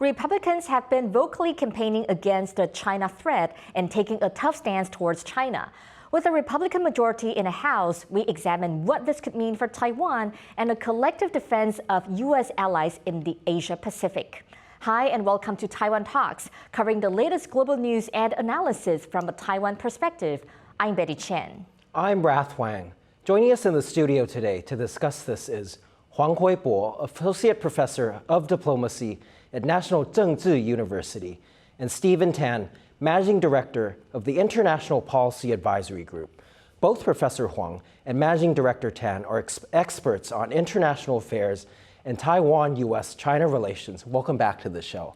Republicans have been vocally campaigning against the China threat and taking a tough stance towards China. With a Republican majority in the House, we examine what this could mean for Taiwan and a collective defense of U.S. allies in the Asia-Pacific. Hi, and welcome to Taiwan Talks, covering the latest global news and analysis from a Taiwan perspective. I'm Betty Chen. I'm Rath Wang. Joining us in the studio today to discuss this is Huang Kwei-bo, Associate Professor of Diplomacy at National Chengchi University, and Stephen Tan, Managing Director of the International Policy Advisory Group. Both Professor Huang and Managing Director Tan are experts on international affairs and Taiwan-U.S. China relations. Welcome back to the show.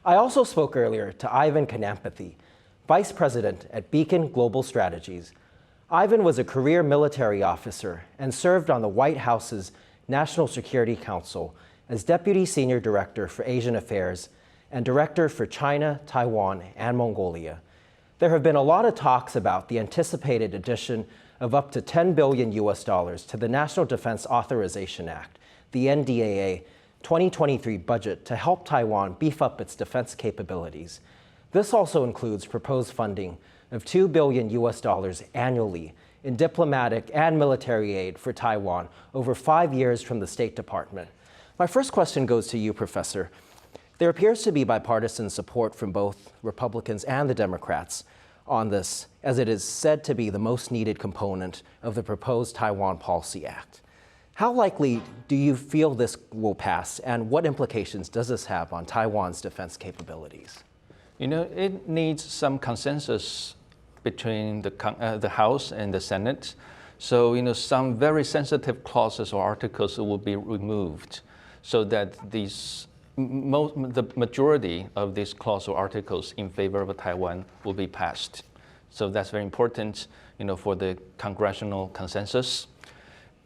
I also spoke earlier to Ivan Kanapathy, Vice President at Beacon Global Strategies. Ivan was a career military officer and served on the White House's National Security Council as Deputy Senior Director for Asian Affairs and Director for China, Taiwan, and Mongolia. There have been a lot of talks about the anticipated addition of up to $10 billion to the National Defense Authorization Act, the NDAA, 2023 budget to help Taiwan beef up its defense capabilities. This also includes proposed funding of $2 billion annually in diplomatic and military aid for Taiwan over 5 years from the State Department. My first question goes to you, Professor. There appears to be bipartisan support from both Republicans and the Democrats on this, as it is said to be the most needed component of the proposed Taiwan Policy Act. How likely do you feel this will pass, and what implications does this have on Taiwan's defense capabilities? You know, it needs some consensus between the House and the Senate. So, you know, some very sensitive clauses or articles will be removed so that the majority of these clauses or articles in favor of Taiwan will be passed. So that's very important, you know, for the congressional consensus.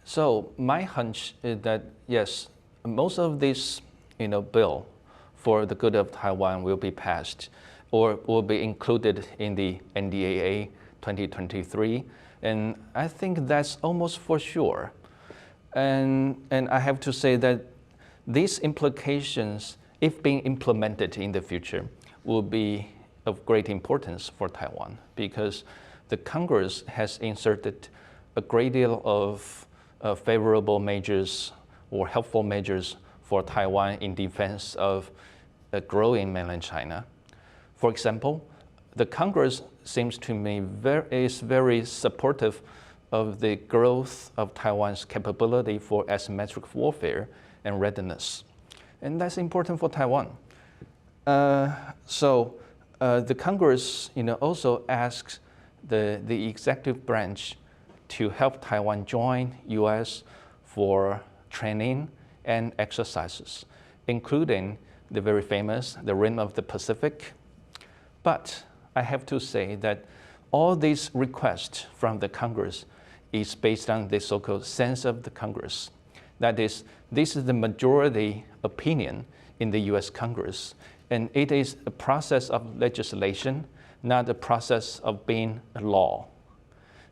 So my hunch is that, yes, most of this, you know, bill for the good of Taiwan will be passed or will be included in the NDAA 2023. And I think that's almost for sure. And I have to say that these implications, if being implemented in the future, will be of great importance for Taiwan because the Congress has inserted a great deal of favorable measures or helpful measures for Taiwan in defense of a growing mainland China. For example, the Congress seems to me is very supportive of the growth of Taiwan's capability for asymmetric warfare and readiness. And that's important for Taiwan. So the Congress, you know, also asks the executive branch to help Taiwan join U.S. for training and exercises, including the very famous, the Rim of the Pacific. But I have to say that all these requests from the Congress is based on the so-called sense of the Congress. That is, this is the majority opinion in the U.S. Congress, and it is a process of legislation, not a process of being a law.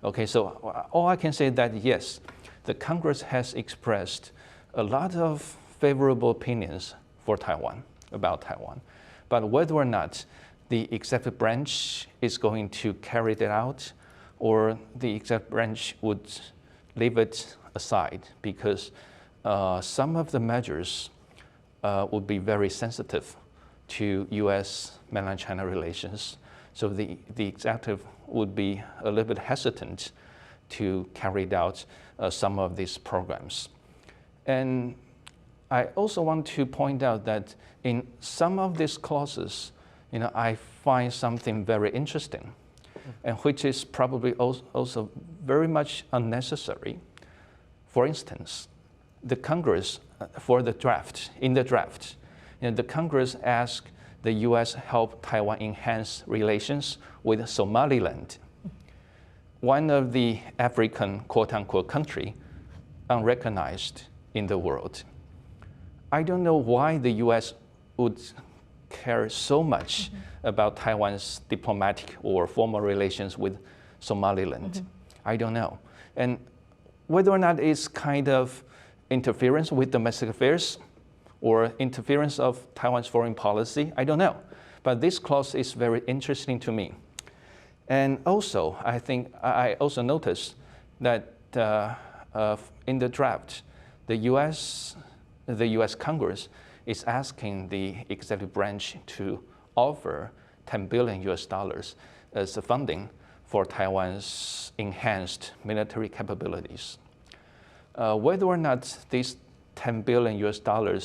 Okay, so all I can say is that yes, the Congress has expressed a lot of favorable opinions for Taiwan, about Taiwan. But whether or not the executive branch is going to carry that out, or the executive branch would leave it aside because some of the measures would be very sensitive to U.S. mainland China relations. So the executive would be a little bit hesitant to carry out some of these programs. And I also want to point out that in some of these clauses, you know, I find something very interesting, and which is probably also very much unnecessary. For instance, the Congress, in the draft, you know, the Congress asked the U.S. help Taiwan enhance relations with Somaliland, one of the African quote-unquote country unrecognized in the world. I don't know why the U.S. would care so much about Taiwan's diplomatic or formal relations with Somaliland. I don't know. And whether or not it's kind of interference with domestic affairs or interference of Taiwan's foreign policy? I don't know. But this clause is very interesting to me. And also, I think I also noticed that in the draft, the U.S. Congress is asking the executive branch to offer $10 billion as a funding for Taiwan's enhanced military capabilities. Whether or not this $10 billion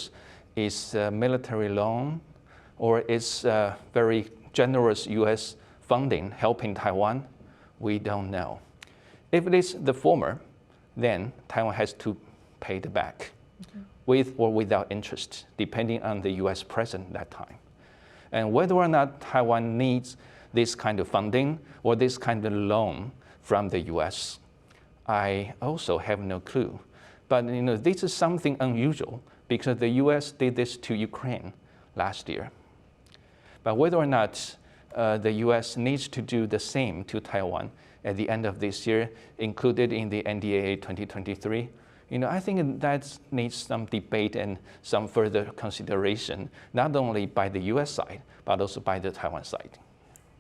is a military loan or is very generous U.S. funding helping Taiwan, we don't know. If it is the former, then Taiwan has to pay it back with or without interest, depending on the U.S. president at that time. And whether or not Taiwan needs this kind of funding or this kind of loan from the U.S., I also have no clue. But this is something unusual because the U.S. did this to Ukraine last year. But whether or not the U.S. needs to do the same to Taiwan at the end of this year, included in the NDAA 2023, I think that needs some debate and some further consideration, not only by the U.S. side, but also by the Taiwan side.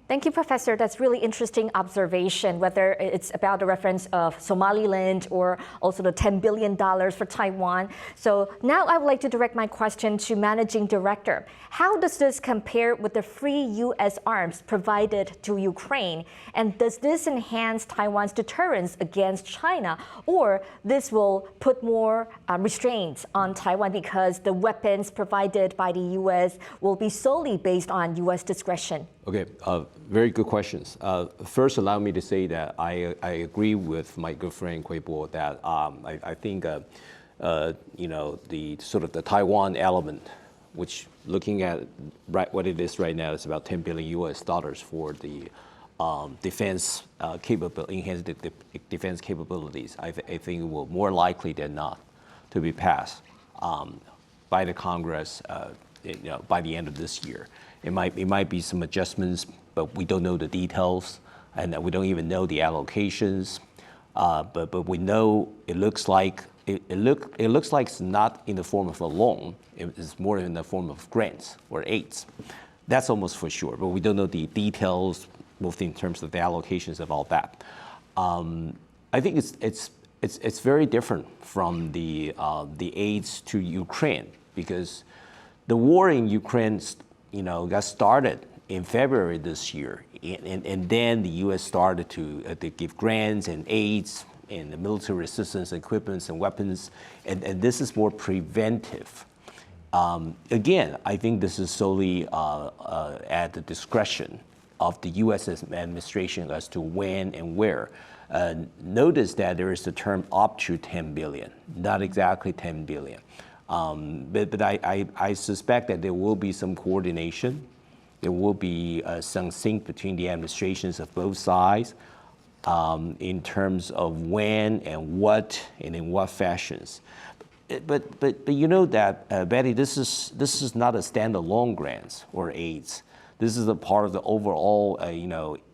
Thank you, Professor. That's really interesting observation, whether it's about the reference of Somaliland or also the $10 billion for Taiwan. So now I would like to direct my question to Managing Director. How does this compare with the free U.S. arms provided to Ukraine? And does this enhance Taiwan's deterrence against China? Or this will put more restraints on Taiwan because the weapons provided by the U.S. will be solely based on U.S. discretion? Okay, very good questions. First, allow me to say that I agree with my good friend Kwei-bo that I think the sort of the Taiwan element, which looking at what it is right now, is about $10 billion for the defense enhanced defense capabilities. I think it will more likely than not to be passed by the Congress by the end of this year. It might be some adjustments, but we don't know the details, and we don't even know the allocations. But we know it looks like it's not in the form of a loan. It's more in the form of grants or aids. That's almost for sure. But we don't know the details, both in terms of the allocations of all that. I think it's very different from the aids to Ukraine, because the war in Ukraine got started in February this year, and then the U.S. started to give grants and aids and the military assistance, equipment and weapons, and this is more preventive. Again, I think this is solely at the discretion of the U.S. administration as to when and where. Notice that there is the term up to 10 billion, not exactly 10 billion. But I suspect that there will be some coordination. There will be some sync between the administrations of both sides in terms of when and what and in what fashions. But you know that, Betty, this is not a standalone grants or aids. This is a part of the overall,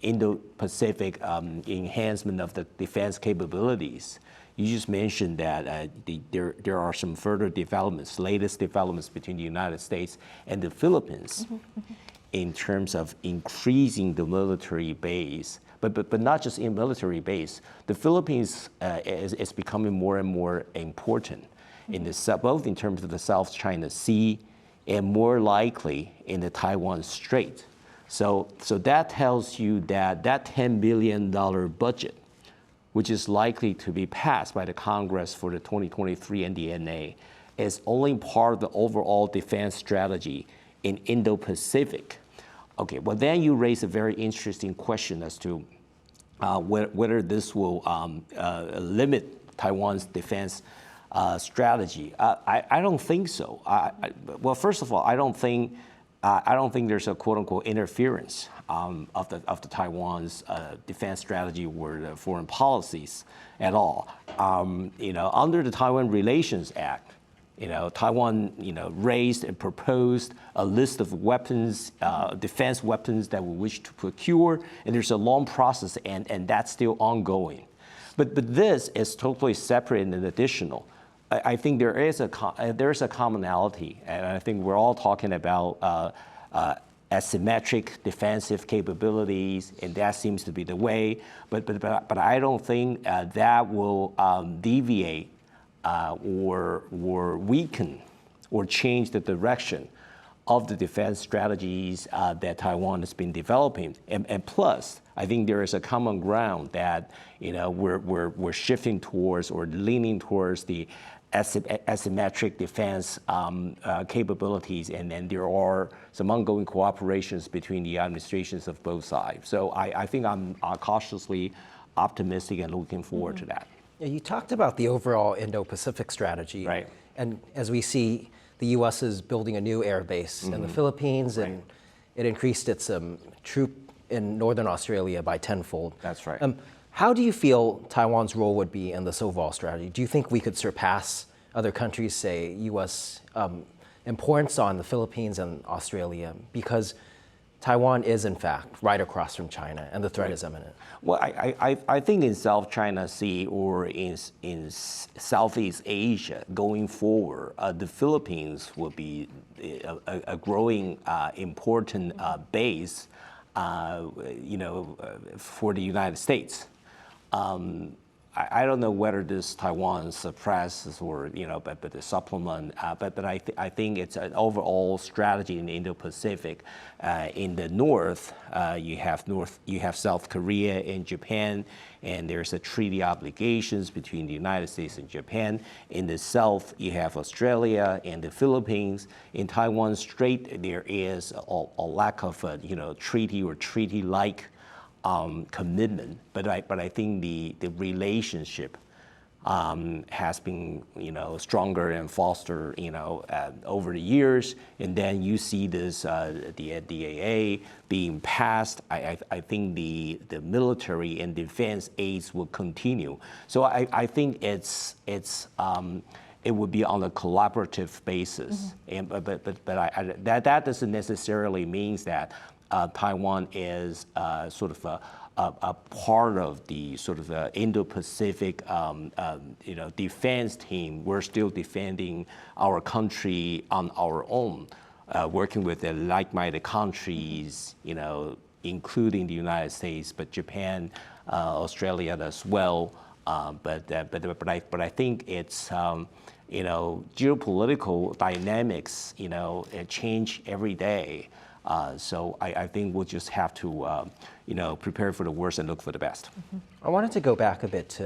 Indo-Pacific enhancement of the defense capabilities. You just mentioned that there are some further developments, latest developments between the United States and the Philippines in terms of increasing the military base, but not just in military base. The Philippines is becoming more and more important in both in terms of the South China Sea and more likely in the Taiwan Strait. So that tells you that $10 billion budget, which is likely to be passed by the Congress for the 2023 NDNA, is only part of the overall defense strategy in Indo-Pacific. Okay, well then you raise a very interesting question as to whether this will limit Taiwan's defense strategy. I don't think so. Well, first of all, I don't think there's a quote unquote interference of the Taiwan's defense strategy or the foreign policies at all. Under the Taiwan Relations Act, Taiwan, raised and proposed a list of weapons, defense weapons that we wish to procure, and there's a long process, and that's still ongoing. But this is totally separate and additional. I think there's a commonality, and I think we're all talking about asymmetric defensive capabilities, and that seems to be the way. But I don't think that will deviate or weaken or change the direction of the defense strategies that Taiwan has been developing. And plus, I think there is a common ground that we're shifting towards or leaning towards the asymmetric defense capabilities, and then there are some ongoing cooperations between the administrations of both sides. So I think I'm cautiously optimistic and looking forward to that. Yeah, you talked about the overall Indo-Pacific strategy. Right. And as we see, the U.S. is building a new air base in the Philippines, and it increased its troop in Northern Australia by tenfold. That's right. How do you feel Taiwan's role would be in this overall strategy? Do you think we could surpass other countries, say U.S. Importance on the Philippines and Australia, because Taiwan is in fact right across from China and the threat is imminent? Well, I think in South China Sea or in Southeast Asia going forward, the Philippines will be a growing important base, for the United States. I don't know whether this Taiwan suppresses or but the supplement. But I think it's an overall strategy in the Indo-Pacific. In the north, you have South Korea and Japan, and there's a treaty obligations between the United States and Japan. In the south, you have Australia and the Philippines. In Taiwan Strait, there is a lack of treaty or treaty-like commitment, but I think the relationship has been stronger and fostered over the years, and then you see this the NDAA being passed. I think the military and defense aids will continue. So I think it would be on a collaborative basis, and but that doesn't necessarily means that Taiwan is sort of a part of the sort of Indo-Pacific defense team. We're still defending our country on our own, working with the like-minded countries, including the United States, but Japan, Australia as well. But I think it's geopolitical dynamics change every day. So I think we'll just have to, prepare for the worst and look for the best. I wanted to go back a bit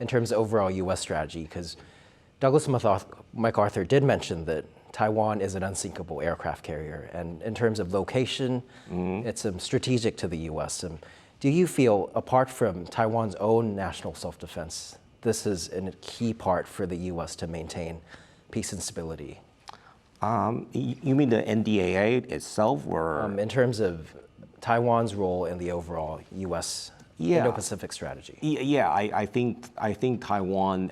in terms of overall U.S. strategy, because Douglas MacArthur did mention that Taiwan is an unsinkable aircraft carrier, and in terms of location, it's strategic to the U.S. Do you feel, apart from Taiwan's own national self-defense, this is a key part for the U.S. to maintain peace and stability? You mean the NDAA itself, or in terms of Taiwan's role in the overall U.S. Indo-Pacific strategy? Yeah, I think Taiwan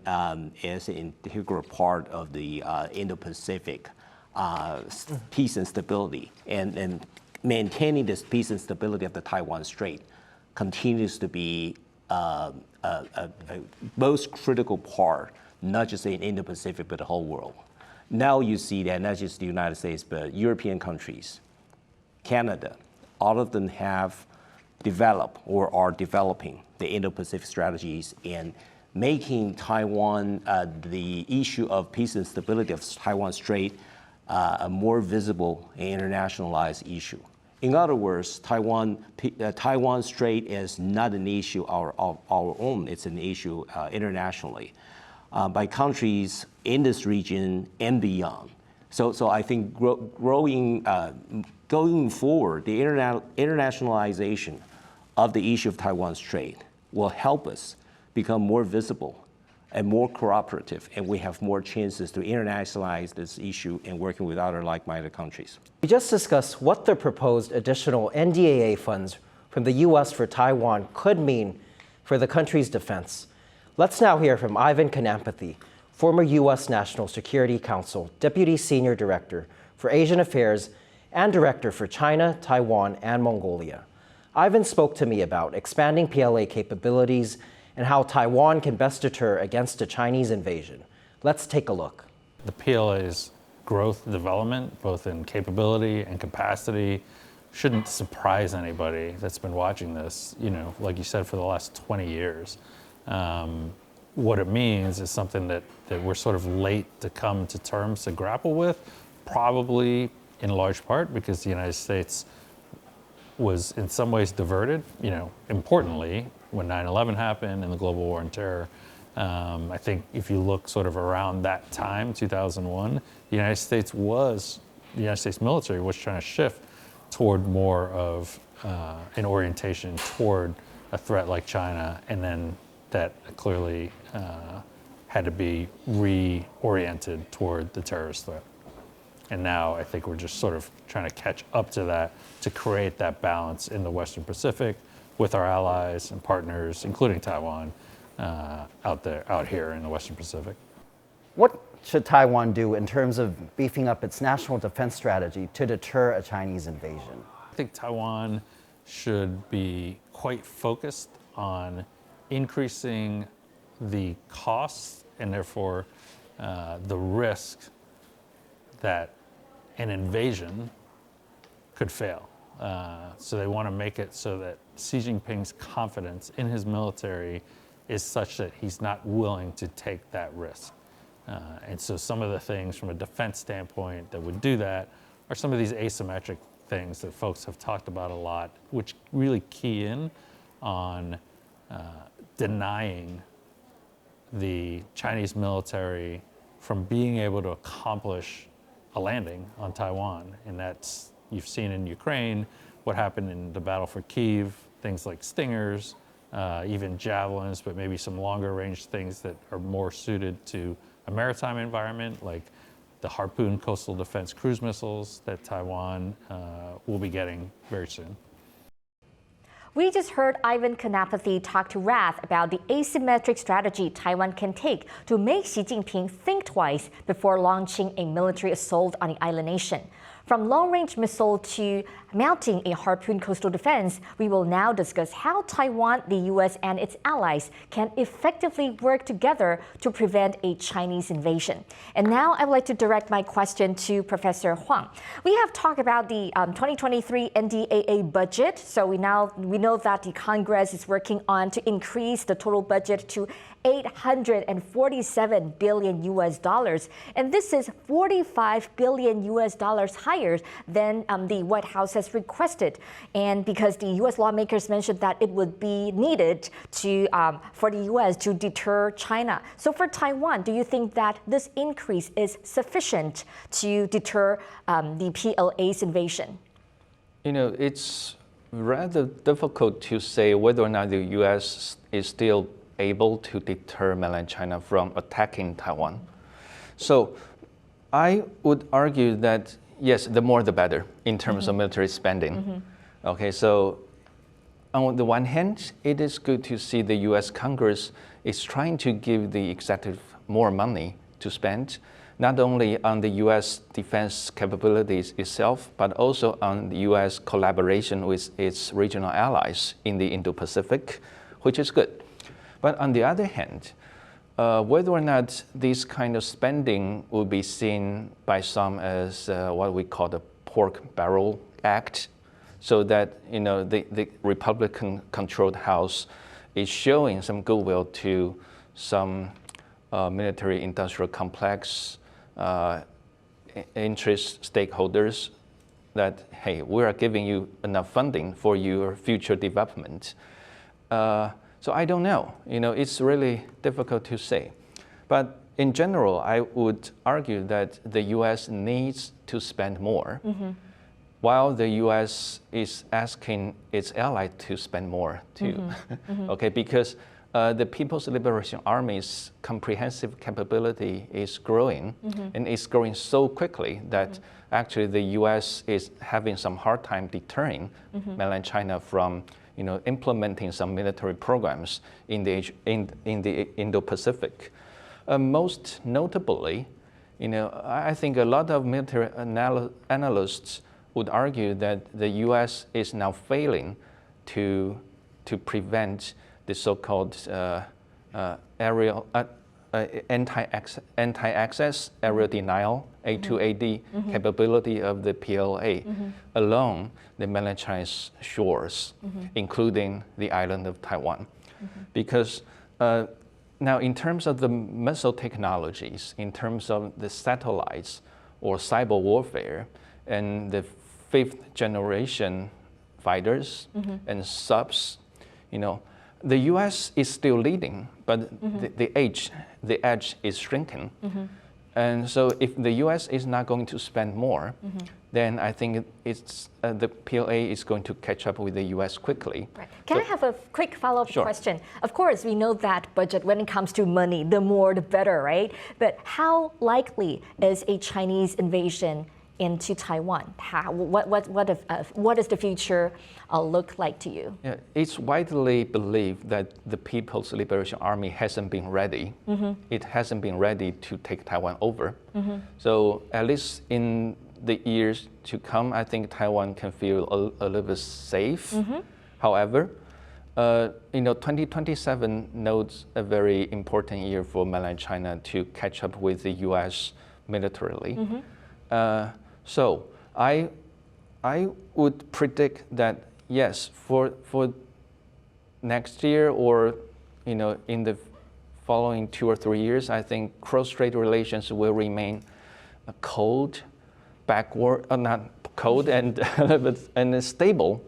is an integral part of the Indo-Pacific peace and stability, and maintaining this peace and stability of the Taiwan Strait continues to be a most critical part, not just in Indo-Pacific, but the whole world. Now you see that not just the United States, but European countries, Canada, all of them have developed or are developing the Indo-Pacific strategies and making Taiwan, the issue of peace and stability of Taiwan Strait, a more visible and internationalized issue. In other words, Taiwan Strait is not an issue our own, it's an issue internationally. By countries in this region and beyond. So I think going forward, the internationalization of the issue of Taiwan Strait will help us become more visible and more cooperative, and we have more chances to internationalize this issue and working with other like-minded countries. We just discussed what the proposed additional NDAA funds from the U.S. for Taiwan could mean for the country's defense. Let's now hear from Ivan Kanapathy, former U.S. National Security Council Deputy Senior Director for Asian Affairs and Director for China, Taiwan, and Mongolia. Ivan spoke to me about expanding PLA capabilities and how Taiwan can best deter against a Chinese invasion. Let's take a look. The PLA's growth and development, both in capability and capacity, shouldn't surprise anybody that's been watching this, like you said, for the last 20 years. What it means is something that we're sort of late to come to terms to grapple with, probably in large part because the United States was in some ways diverted, importantly, when 9/11 happened and the global war on terror. I think if you look sort of around that time, 2001, the United States military was trying to shift toward more of an orientation toward a threat like China, and then that clearly had to be reoriented toward the terrorist threat. And now I think we're just sort of trying to catch up to that to create that balance in the Western Pacific with our allies and partners, including Taiwan, out here in the Western Pacific. What should Taiwan do in terms of beefing up its national defense strategy to deter a Chinese invasion? I think Taiwan should be quite focused on increasing the costs and therefore the risk that an invasion could fail. So they want to make it so that Xi Jinping's confidence in his military is such that he's not willing to take that risk. And so some of the things from a defense standpoint that would do that are some of these asymmetric things that folks have talked about a lot, which really key in on denying the Chinese military from being able to accomplish a landing on Taiwan. And that's, you've seen in Ukraine, what happened in the battle for Kyiv, things like Stingers, even javelins, but maybe some longer range things that are more suited to a maritime environment, like the Harpoon coastal defense cruise missiles that Taiwan will be getting very soon. We just heard Ivan Kanapathy talk to Rath about the asymmetric strategy Taiwan can take to make Xi Jinping think twice before launching a military assault on the island nation. From long-range missile to mounting a Harpoon coastal defense, we will now discuss how Taiwan, the U.S., and its allies can effectively work together to prevent a Chinese invasion. And now I would like to direct my question to Professor Huang. We have talked about the 2023 NDAA budget. So we know that the Congress is working on to increase the total budget to $847 billion US dollars, and this is $45 billion US dollars higher than the White House has requested. And because the US lawmakers mentioned that it would be needed to for the US to deter China. So for Taiwan, do you think that this increase is sufficient to deter the PLA's invasion? It's rather difficult to say whether or not the US is still able to deter mainland China from attacking Taiwan. So I would argue that, yes, the more the better in terms of military spending. Okay, so on the one hand, it is good to see the US Congress is trying to give the executive more money to spend, not only on the US defense capabilities itself, but also on the US collaboration with its regional allies in the Indo-Pacific, which is good. But on the other hand, whether or not this kind of spending will be seen by some as what we call the pork barrel act, so that the Republican-controlled House is showing some goodwill to some military-industrial complex interest stakeholders that, hey, we are giving you enough funding for your future development. So I don't know. It's really difficult to say. But in general, I would argue that the U.S. needs to spend more, while the U.S. is asking its ally to spend more too. Okay, because the People's Liberation Army's comprehensive capability is growing, and it's growing so quickly that actually the U.S. is having some hard time deterring mainland China from implementing some military programs in the Indo-Pacific. Most notably, I think a lot of military analysts would argue that the U.S. is now failing to prevent the so-called aerial anti-access, area denial, A2AD capability of the PLA along the mainland Chinese shores, including the island of Taiwan. Because now in terms of the missile technologies, in terms of the satellites or cyber warfare and the 5th generation fighters and subs, the U.S. is still leading, but the edge is shrinking. And so if the U.S. is not going to spend more, then I think it's the PLA is going to catch up with the U.S. quickly. Right. Can I have a quick follow-up question? Of course, we know that budget, when it comes to money, the more the better, right? But how likely is a Chinese invasion into Taiwan? What does the future look like to you? Yeah, it's widely believed that the People's Liberation Army hasn't been ready. It hasn't been ready to take Taiwan over. So at least in the years to come, I think Taiwan can feel a little bit safe. However, 2027 notes a very important year for mainland China to catch up with the U.S. militarily. So I would predict that yes, for next year or in the following 2 or 3 years, I think cross-strait relations will remain cold, backward, not cold and and stable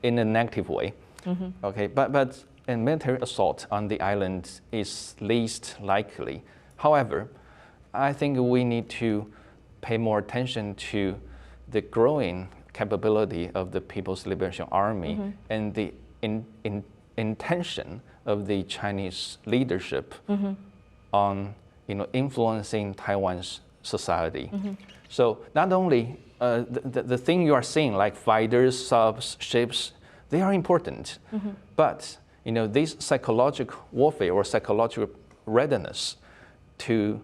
in a negative way. Okay, but a military assault on the island is least likely. However, I think we need to pay more attention to the growing capability of the People's Liberation Army and the intention of the Chinese leadership on influencing Taiwan's society. So not only the thing you are seeing like fighters, subs, ships, they are important, but this psychological warfare or psychological readiness to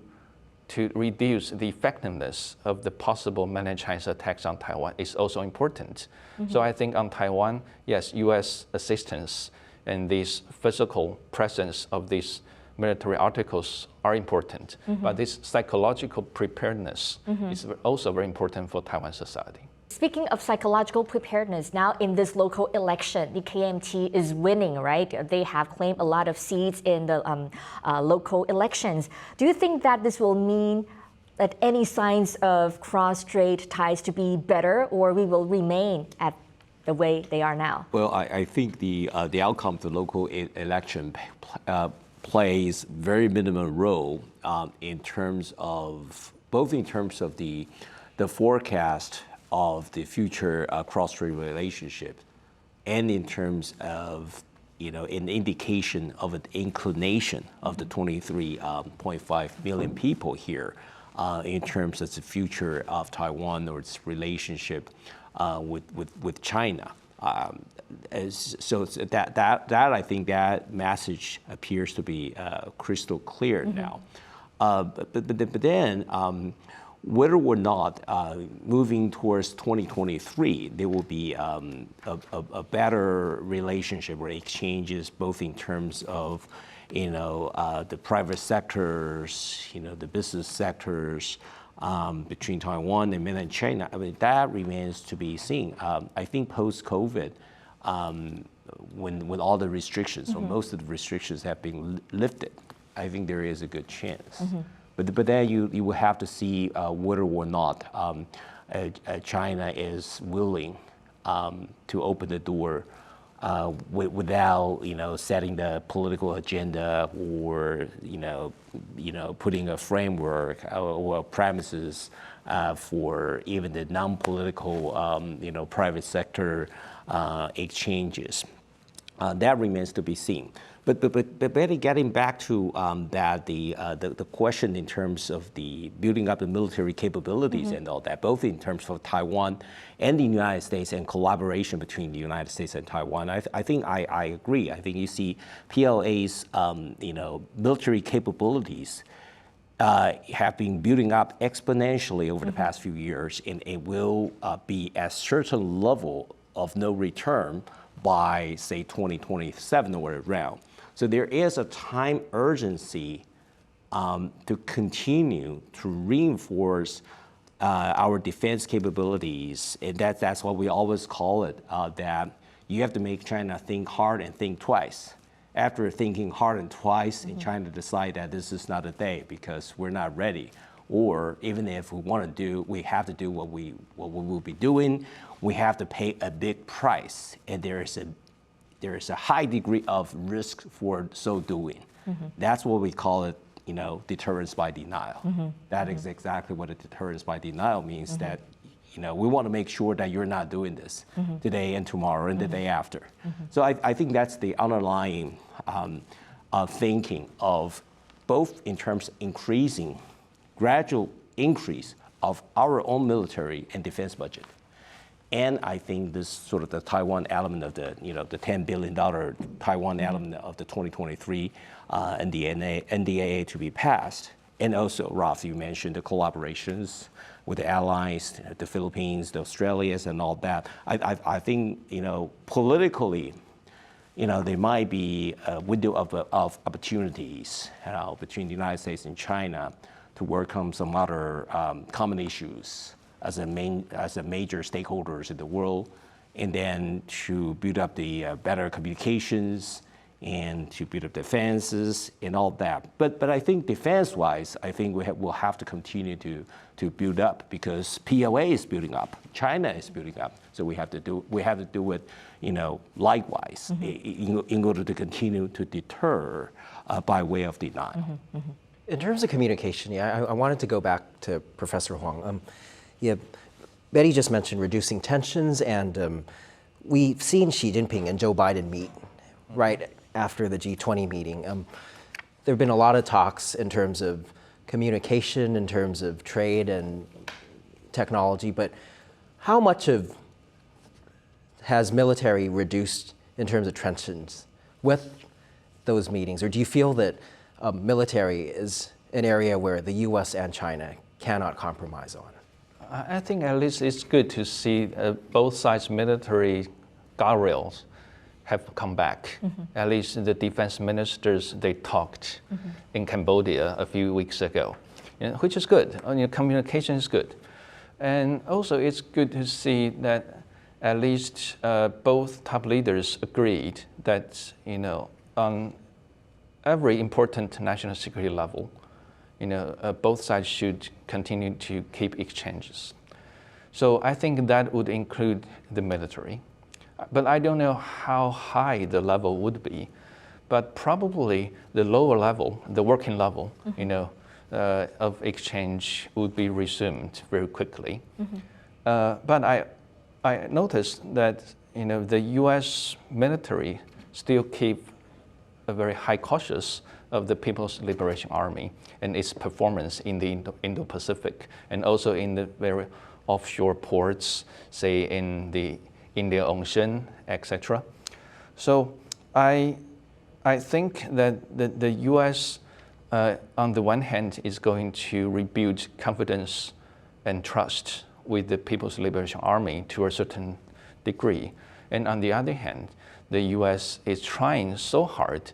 reduce the effectiveness of the possible mainland Chinese attacks on Taiwan is also important. So I think on Taiwan, yes, U.S. assistance and this physical presence of these military articles are important, but this psychological preparedness is also very important for Taiwan society. Speaking of psychological preparedness, now in this local election, the KMT is winning, right? They have claimed a lot of seats in the local elections. Do you think that this will mean that any signs of cross-strait ties to be better, or we will remain at the way they are now? Well, I think the outcome of the local election plays very minimum role in terms of the forecast of the future cross-strait relationship, and in terms of an indication of an inclination of the 23.5 million people here in terms of the future of Taiwan or its relationship with China. So that I think that message appears to be crystal clear now. But then whether or not moving towards 2023, there will be a better relationship or exchanges, both in terms of the private sectors, the business sectors between Taiwan and mainland China. I mean, that remains to be seen. I think post-COVID, when all the restrictions or most of the restrictions have been lifted, I think there is a good chance. But then you will have to see whether or not China is willing to open the door without setting the political agenda or putting a framework or premises for even the non-political private sector exchanges. That remains to be seen. But getting back to that, the question in terms of the building up the military capabilities and all that, both in terms of Taiwan and the United States and collaboration between the United States and Taiwan, I think I agree. I think you see PLA's military capabilities have been building up exponentially over the past few years, and it will be at certain level of no return by, say, 2027 or around. So there is a time urgency to continue to reinforce our defense capabilities. And that's what we always call it, that you have to make China think hard and think twice. After thinking hard and twice, and China decide that this is not a day because we're not ready, or even if we want to do, we have to do what we will be doing, we have to pay a big price, and there is a high degree of risk for so doing. That's what we call it, deterrence by denial. That is exactly what a deterrence by denial means, that we want to make sure that you're not doing this today and tomorrow and the day after. So I think that's the underlying thinking of both in terms of gradual increase of our own military and defense budget. And I think this sort of the Taiwan element of the $10 billion Taiwan element of the 2023 NDAA to be passed. And also, Rath, you mentioned the collaborations with the allies, the Philippines, the Australias, and all that. I think, politically, there might be a window of opportunities between the United States and China to work on some other common issues as a major stakeholders in the world, and then to build up the better communications and to build up defenses and all that. But I think defense-wise, I think we'll have to continue to build up, because PLA is building up, China is building up, so we have to do it, likewise, in order to continue to deter by way of denial. In terms of communication, I wanted to go back to Professor Huang. Betty just mentioned reducing tensions, and we've seen Xi Jinping and Joe Biden meet right after the G20 meeting. There have been a lot of talks in terms of communication, in terms of trade and technology, but how much has military reduced in terms of tensions with those meetings? Or do you feel that military is an area where the U.S. and China cannot compromise on? I think at least it's good to see both sides' military guardrails have come back. At least the defense ministers, they talked in Cambodia a few weeks ago, which is good. Communication is good. And also it's good to see that at least both top leaders agreed that, on every important national security level, both sides should continue to keep exchanges. So I think that would include the military. But I don't know how high the level would be. But probably the lower level, the working level, of exchange would be resumed very quickly. But I noticed that, the U.S. military still keep a very high cautious of the People's Liberation Army and its performance in the Indo-Pacific, and also in the very offshore ports, say in the Indian Ocean, etc. So I think that the U.S. On the one hand is going to rebuild confidence and trust with the People's Liberation Army to a certain degree, and on the other hand, the U.S. is trying so hard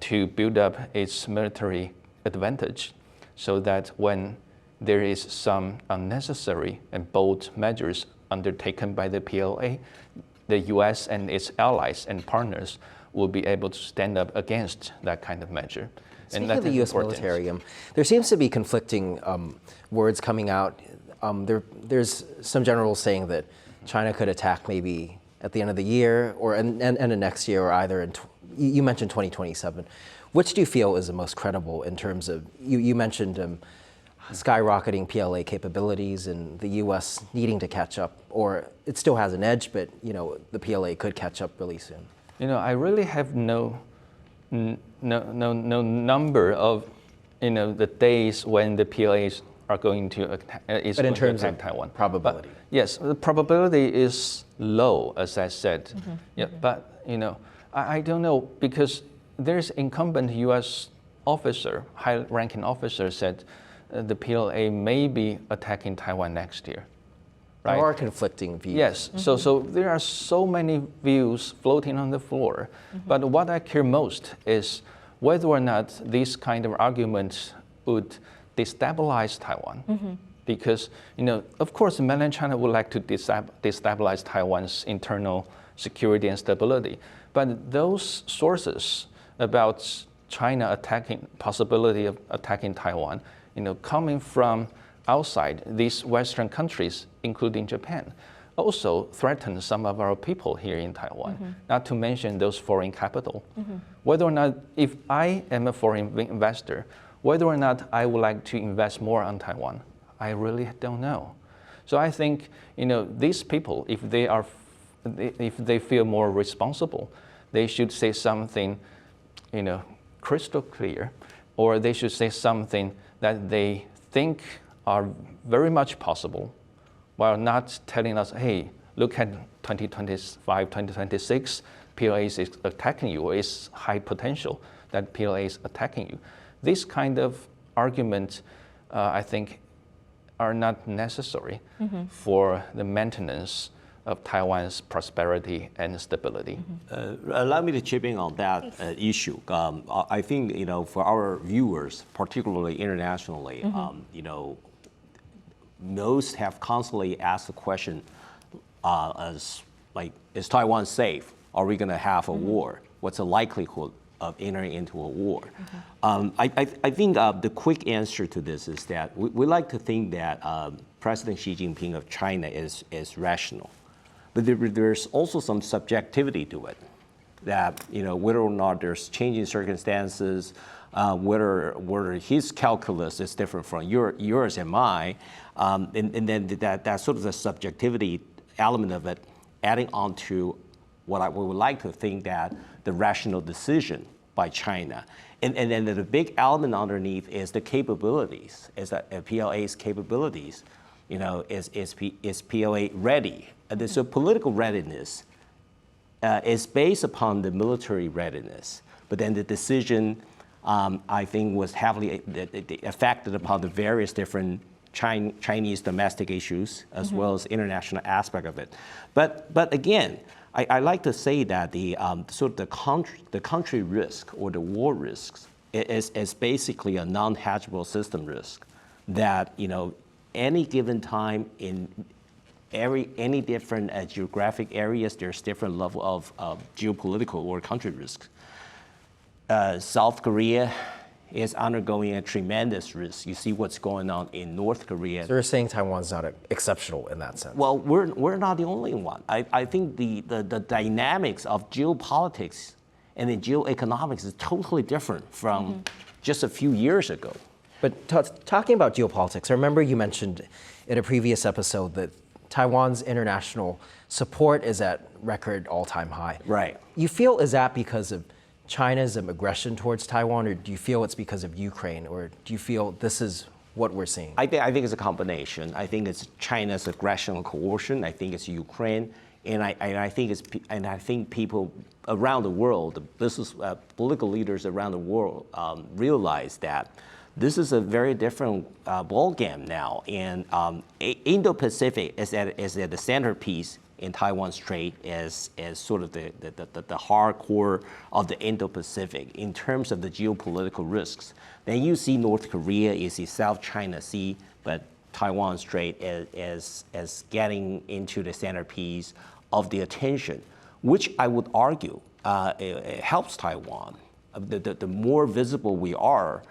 to build up its military advantage, so that when there is some unnecessary and bold measures undertaken by the PLA, the U.S. and its allies and partners will be able to stand up against that kind of measure. Speaking of the U.S. military, there seems to be conflicting words coming out. There's some generals saying that China could attack maybe at the end of the year or end of next year, or either in, you mentioned 2027. Which do you feel is the most credible in terms of, you mentioned skyrocketing PLA capabilities and the U.S. needing to catch up, or it still has an edge, but the PLA could catch up really soon? I really have no number of the days when the PLAs are going to attack Taiwan. Probability. But yes, the probability is low, as I said. Yeah, but I don't know, because there's incumbent U.S. officer, high-ranking officer, said the PLA may be attacking Taiwan next year. Right? There are conflicting views. Yes, so there are so many views floating on the floor. But what I care most is whether or not these kind of arguments would destabilize Taiwan. Because, of course, mainland China would like to destabilize Taiwan's internal security and stability. But those sources about China possibility of attacking Taiwan, coming from outside these Western countries, including Japan, also threaten some of our people here in Taiwan, not to mention those foreign capital. Whether or not, if I am a foreign investor, whether or not I would like to invest more on Taiwan, I really don't know. So I think, these people, if they feel more responsible, they should say something, crystal clear, or they should say something that they think are very much possible, while not telling us, hey, look at 2025, 2026, PLA is attacking you, or it's high potential that PLA is attacking you. This kind of arguments, I think, are not necessary for the maintenance of Taiwan's prosperity and stability. Allow me to chip in on that issue. I think, for our viewers, particularly internationally, most have constantly asked the question is Taiwan safe? Are we going to have a war? What's the likelihood of entering into a war? I think the quick answer to this is that we like to think that President Xi Jinping of China is rational. But there's also some subjectivity to it, that whether or not there's changing circumstances, whether his calculus is different from yours and mine, and then that sort of the subjectivity element of it, adding on to what we would like to think that the rational decision by China. And then the big element underneath is the capabilities, is that PLA's capabilities, is PLA ready? So political readiness is based upon the military readiness, but then the decision, I think, was heavily affected upon the various different Chinese domestic issues as well as international aspect of it. But again, I like to say that the country risk or the war risks is basically a non-hedgeable system risk that any given time in any different geographic areas, there's different level of geopolitical or country risks. South Korea is undergoing a tremendous risk. You see what's going on in North Korea. So you're saying Taiwan's not exceptional in that sense? Well, we're not the only one. I think the dynamics of geopolitics and the geoeconomics is totally different from just a few years ago. But talking about geopolitics, I remember you mentioned in a previous episode that Taiwan's international support is at record all-time high. Right. You feel, is that because of China's aggression towards Taiwan, or do you feel it's because of Ukraine, or do you feel this is what we're seeing? I think it's a combination. I think it's China's aggression and coercion. I think it's Ukraine, and I think people around the world, the business political leaders around the world, realize that this is a very different ball game now, and Indo-Pacific is at the centerpiece in Taiwan Strait as sort of the hardcore of the Indo-Pacific in terms of the geopolitical risks. Then you see North Korea is the South China Sea, but Taiwan Strait is getting into the centerpiece of the attention, which I would argue it helps Taiwan. The more visible we are,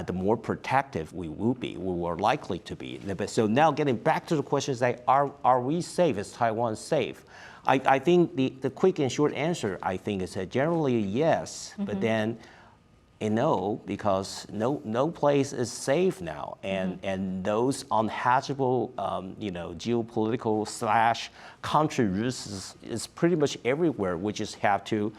the more protective we will likely to be. So now getting back to the question is like, are we safe? Is Taiwan safe? I think the quick and short answer, I think, is generally yes, but then no, because no place is safe now. And those unhatchable, geopolitical / country risks is pretty much everywhere. We just have to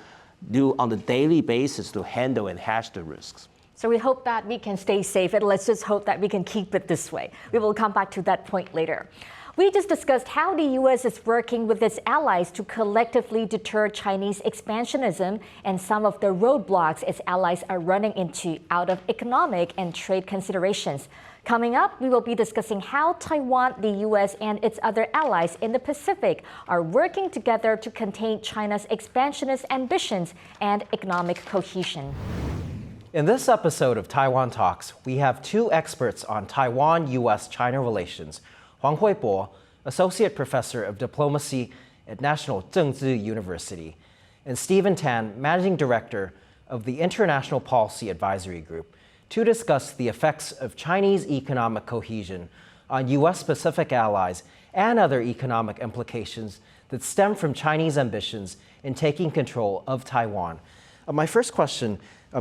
do on a daily basis to handle and hatch the risks. So we hope that we can stay safe, and let's just hope that we can keep it this way. We will come back to that point later. We just discussed how the U.S. is working with its allies to collectively deter Chinese expansionism and some of the roadblocks its allies are running into out of economic and trade considerations. Coming up, we will be discussing how Taiwan, the U.S., and its other allies in the Pacific are working together to contain China's expansionist ambitions and economic cohesion. In this episode of Taiwan Talks, we have two experts on Taiwan-U.S. China relations, Huang Kwei-bo, Associate Professor of Diplomacy at National Chengchi University, and Stephen Tan, Managing Director of the International Policy Advisory Group, to discuss the effects of Chinese economic cohesion on U.S. Pacific allies and other economic implications that stem from Chinese ambitions in taking control of Taiwan. My first question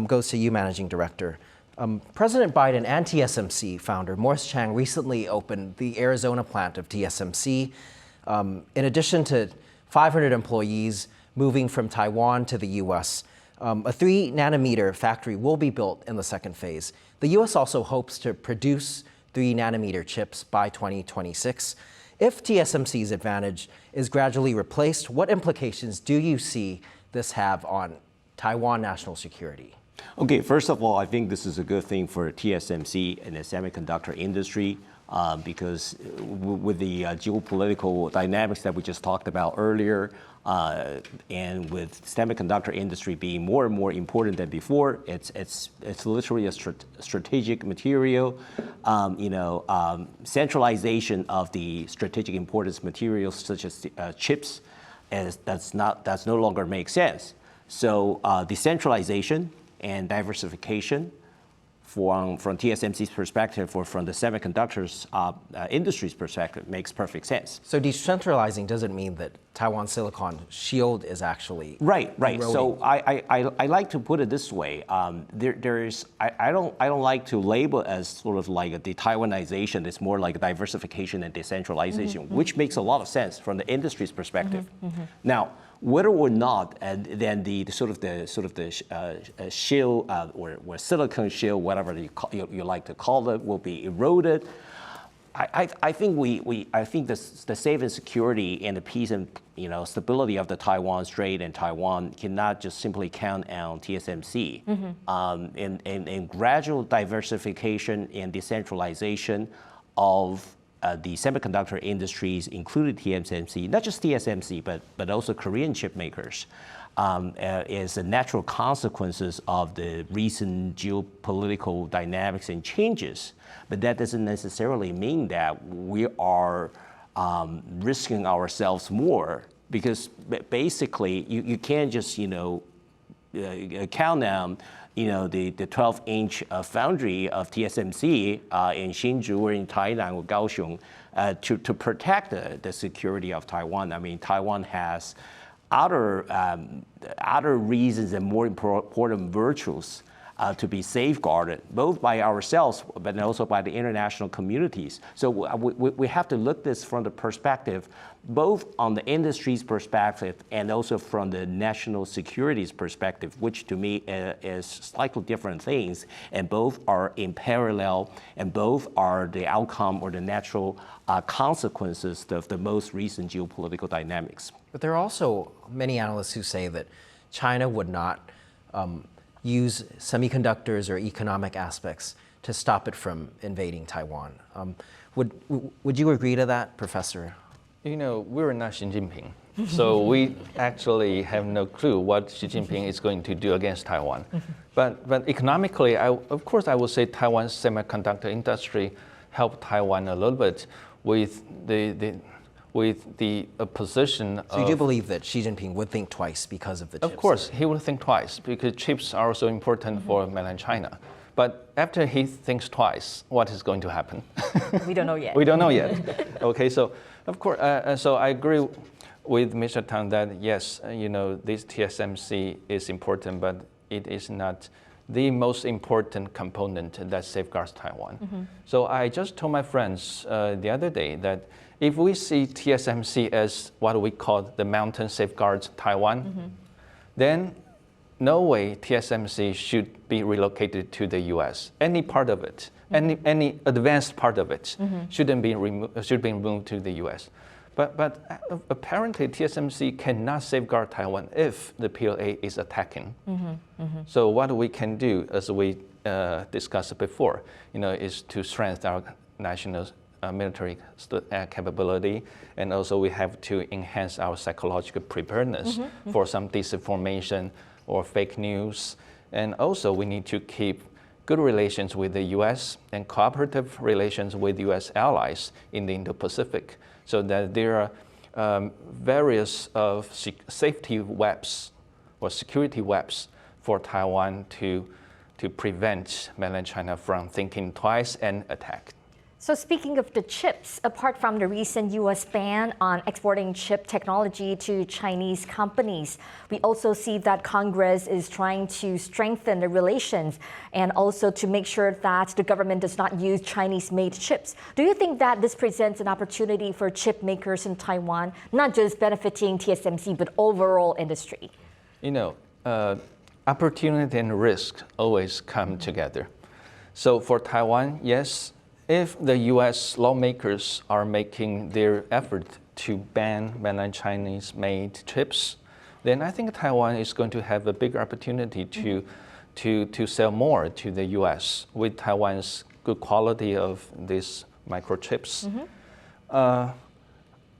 goes to you, Managing Director. President Biden and TSMC founder Morris Chang recently opened the Arizona plant of TSMC. In addition to 500 employees moving from Taiwan to the U.S., a 3-nanometer factory will be built in the second phase. The U.S. also hopes to produce 3-nanometer chips by 2026. If TSMC's advantage is gradually replaced, what implications do you see this have on Taiwan national security? Okay, first of all, I think this is a good thing for TSMC and the semiconductor industry because with the geopolitical dynamics that we just talked about earlier, and with semiconductor industry being more and more important than before, it's literally a strategic material. Centralization of the strategic importance materials such as chips, that's no longer makes sense. So decentralization and diversification from TSMC's perspective or from the semiconductors industry's perspective makes perfect sense. So decentralizing doesn't mean that Taiwan Silicon shield is actually right. eroding. So I like to put it this way. I don't like to label as sort of like the Taiwanization. It's more like diversification and decentralization, which makes a lot of sense from the industry's perspective. Now, whether or not, and then the shield or silicon shield, whatever you like to call it, will be eroded. I think the safe and security and the peace and stability of the Taiwan Strait and Taiwan cannot just simply count on TSMC. And gradual diversification and decentralization of the semiconductor industries, including TSMC, not just TSMC, but also Korean chip makers, is the natural consequences of the recent geopolitical dynamics and changes. But that doesn't necessarily mean that we are risking ourselves more, because basically you can't just count on the 12-inch foundry of TSMC in Hsinchu or in Tainan or Kaohsiung to protect the security of Taiwan. I mean, Taiwan has other reasons and more important virtues to be safeguarded, both by ourselves but also by the international communities. So we have to look this from the perspective, both on the industry's perspective and also from the national security's perspective, which to me is slightly different things, and both are in parallel, and both are the outcome or the natural consequences of the most recent geopolitical dynamics. But there are also many analysts who say that China would not use semiconductors or economic aspects to stop it from invading Taiwan. Would you agree to that, Professor? We're not Xi Jinping, so we actually have no clue what Xi Jinping is going to do against Taiwan. But economically, of course, I would say Taiwan's semiconductor industry helped Taiwan a little bit with the position of... So you do believe that Xi Jinping would think twice because of the chips? Of course, he would think twice because chips are also important for mainland China. But after he thinks twice, what is going to happen? We don't know yet. We don't know yet. Okay, so of course, so I agree with Mr. Tang that yes, this TSMC is important, but it is not the most important component that safeguards Taiwan. So I just told my friends the other day that if we see TSMC as what we call the mountain safeguards Taiwan, then no way TSMC should be relocated to the U.S. Any part of it, any advanced part of it, should be moved to the U.S. But apparently TSMC cannot safeguard Taiwan if the PLA is attacking. So what we can do, as we discussed before, is to strengthen our national military capability, and also we have to enhance our psychological preparedness for some disinformation or fake news, And also we need to keep good relations with the US and cooperative relations with US allies in the Indo-Pacific, so that there are various of safety webs or security webs for Taiwan to prevent mainland China from thinking twice and attack. So speaking of the chips, apart from the recent U.S. ban on exporting chip technology to Chinese companies, we also see that Congress is trying to strengthen the relations and also to make sure that the government does not use Chinese-made chips. Do you think that this presents an opportunity for chip makers in Taiwan, not just benefiting TSMC, but overall industry? You know, opportunity and risk always come together. So for Taiwan, yes, if the US lawmakers are making their effort to ban mainland Chinese-made chips, then I think Taiwan is going to have a bigger opportunity to sell more to the US with Taiwan's good quality of these microchips.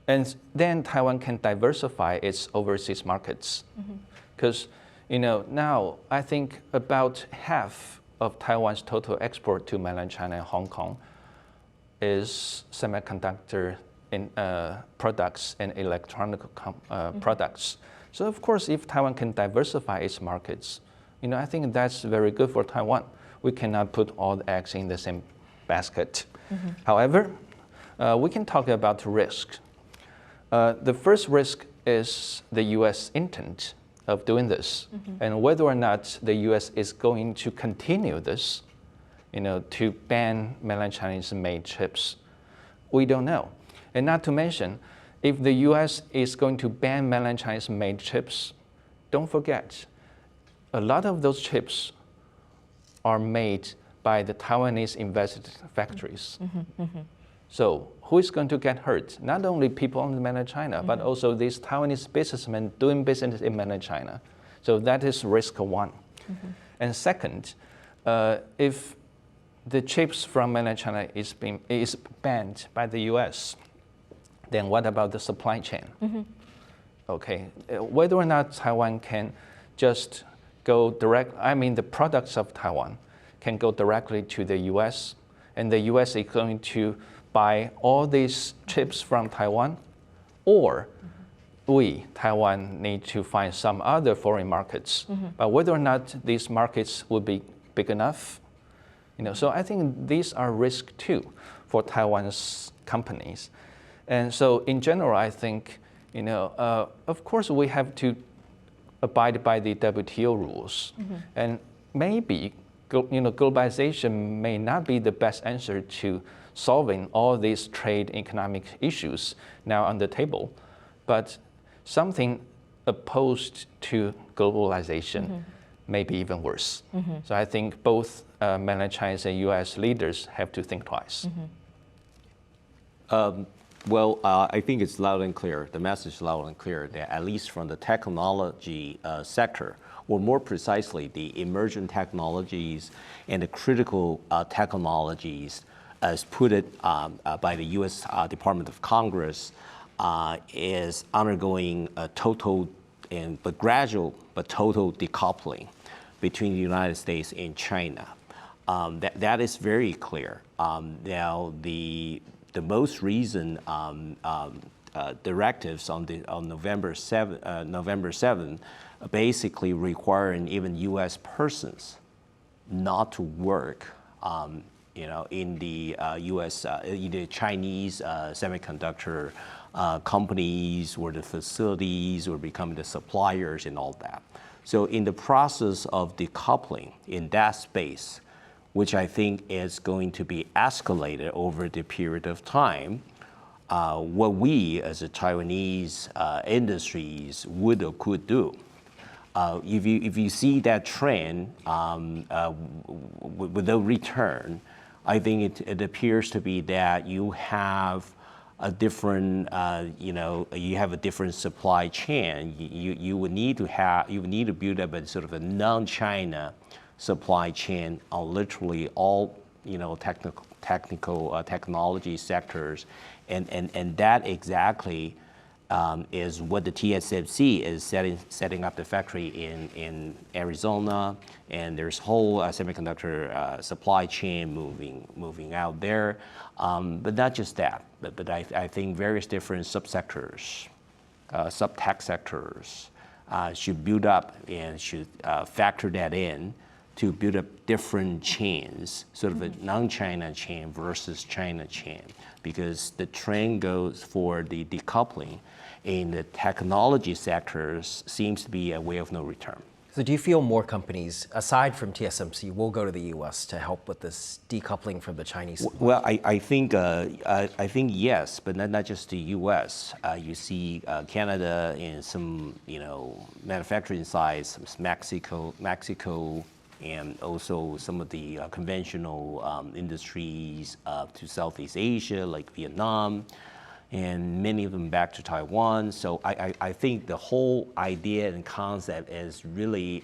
And then Taiwan can diversify its overseas markets. Because now I think about half of Taiwan's total export to mainland China and Hong Kong is semiconductor products and electronic products. So of course, if Taiwan can diversify its markets, I think that's very good for Taiwan. We cannot put all the eggs in the same basket. However, we can talk about risk. The first risk is the US intent of doing this, and whether or not the US is going to continue this, to ban mainland Chinese-made chips. We don't know. And not to mention, if the US is going to ban mainland Chinese-made chips, don't forget, a lot of those chips are made by the Taiwanese invested factories. So who is going to get hurt? Not only people in mainland China, but also these Taiwanese businessmen doing business in mainland China. So that is risk one. And second, if the chips from mainland China is banned by the US, then what about the supply chain? Okay, whether or not Taiwan can just go direct, the products of Taiwan can go directly to the US, and the US is going to buy all these chips from Taiwan, or Taiwan, need to find some other foreign markets. But whether or not these markets would be big enough, so I think these are risks too for Taiwan's companies. And so in general, I think, of course we have to abide by the WTO rules. And maybe, globalization may not be the best answer to solving all these trade economic issues now on the table, but something opposed to globalization may be even worse. So I think both mainland Chinese and US leaders have to think twice. Well, I think it's loud and clear, the message is loud and clear, that at least from the technology sector, or more precisely, the emerging technologies and the critical technologies, as put it by the US Department of Congress, is undergoing a total but gradual but total decoupling between the United States and China. That is very clear. Now, the most recent directives on November 7 basically requiring even U.S. persons not to work, in the U.S. In the Chinese semiconductor companies or the facilities or becoming the suppliers and all that. So in the process of decoupling in that space, which I think is going to be escalated over the period of time, what we as a Taiwanese industries would or could do. If you see that trend with a return, I think it appears to be that you have a different, you have a different supply chain. You would need to build up a sort of a non-China supply chain on literally all, technical technology sectors, and that exactly is what the TSMC is setting up the factory in Arizona, and there's whole semiconductor supply chain moving out there. But not just that, but I think various different subsectors, sub-tech sectors should build up and should factor that in to build up different chains, sort of a non-China chain versus China chain, because the trend goes for the decoupling in the technology sectors seems to be a way of no return. So do you feel more companies, aside from TSMC, will go to the U.S. to help with this decoupling from the Chinese? Well, I think yes, but not just the U.S. You see Canada and some manufacturing sites, Mexico, and also some of the conventional industries to Southeast Asia, like Vietnam, and many of them back to Taiwan. So I think the whole idea and concept is really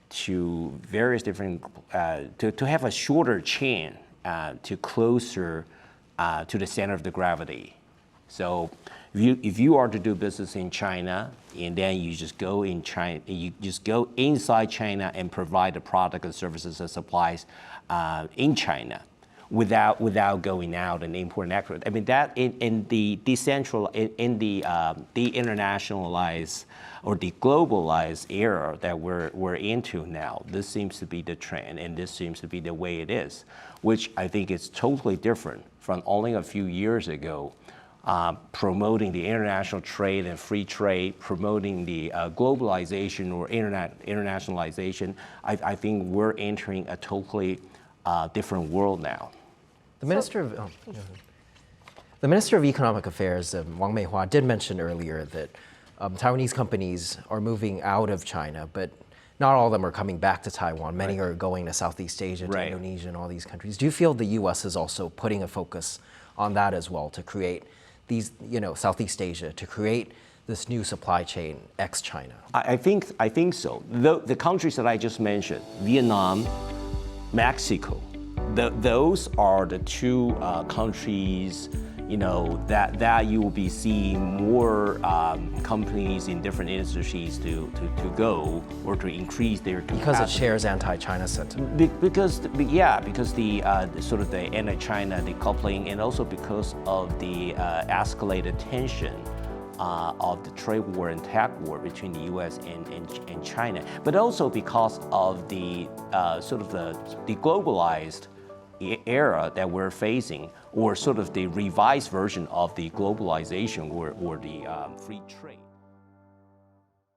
to various different, to have a shorter chain to closer to the center of the gravity. So if you are to do business in China, and then you just go in China, you just go inside China and provide the product and services and supplies in China, without going out and import and export. I mean, that in the internationalized or the globalized era that we're into now, this seems to be the trend, and this seems to be the way it is, which I think is totally different from only a few years ago. Promoting the international trade and free trade, promoting the globalization or internationalization, I think we're entering a totally different world now. The Minister of Economic Affairs, Wang Meihua, did mention earlier that Taiwanese companies are moving out of China, but not all of them are coming back to Taiwan. Many are going to Southeast Asia, to Indonesia, and all these countries. Do you feel the U.S. is also putting a focus on that as well to create these, Southeast Asia, to create this new supply chain ex-China? I think so. The countries that I just mentioned, Vietnam, Mexico, those are the two countries, that you will be seeing more companies in different industries to go or to increase their capacity. Because it shares anti-China sentiment. Because the sort of the anti-China decoupling, and also because of the escalated tension of the trade war and tech war between the U.S. and China, but also because of the sort of the globalized era that we're facing, or sort of the revised version of the globalization or the free trade.